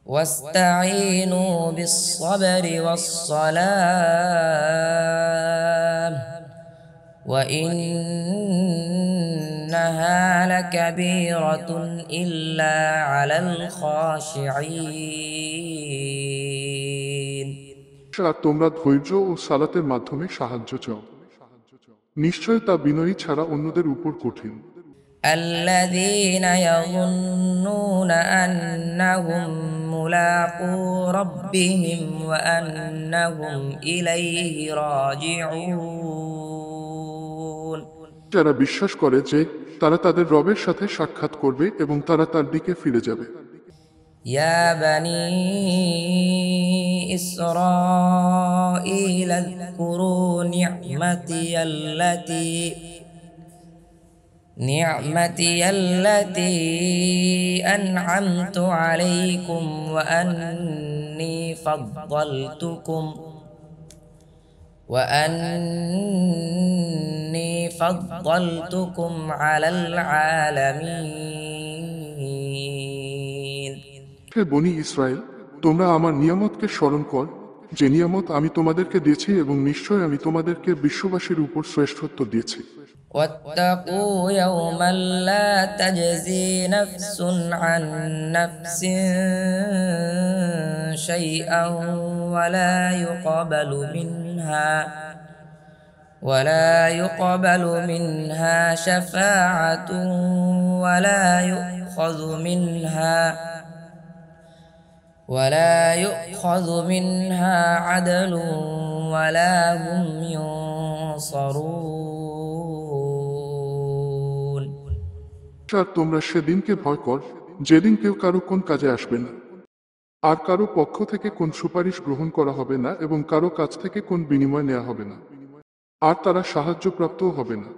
واستعينوا بالصبر والصلاة وإنها لكبيرة إلا على الخاشعين আর তোমরা ধৈর্য ও সালাতের মাধ্যমে সাহায্য চাও, নিশ্চয় তা বিনয়ী ছাড়া অন্যদের উপর কঠিন। الذين يظنون أنهم ملاقو ربهم وأنهم إليه راجعون যারা বিশ্বাস করে যে তারা তাদের রবের সাথে সাক্ষাৎ করবে এবং তারা তার দিকে ফিরে যাবে। يا بني إسرائيل اذكروا نعمتي التي أنعمت عليكم وأني فضلتكم على العالمين হে বনি ইসরায়েল, তোমরা আমার নিয়ামতকে স্মরণ কর, যে নিয়ামত আমি তোমাদেরকে দিয়েছি, এবং নিশ্চয় আমি তোমাদেরকে বিশ্ববাসীর উপর শ্রেষ্ঠত্ব দিয়েছি। واتقوا يوما لا تجزي نفس عن نفس شيئا ولا يقبل منها شفاعة ولا يؤخذ منها عدل ولا هم ينصرون আর তোমরা সেদিনকে ভয় কর, যেদিন কেউ কারো কোন কাজে আসবে না, আর কারো পক্ষ থেকে কোন সুপারিশ গ্রহণ করা হবে না, এবং কারো কাছ থেকে কোন বিনিময় নেওয়া হবে না, আর তারা সাহায্যপ্রাপ্তও হবে না।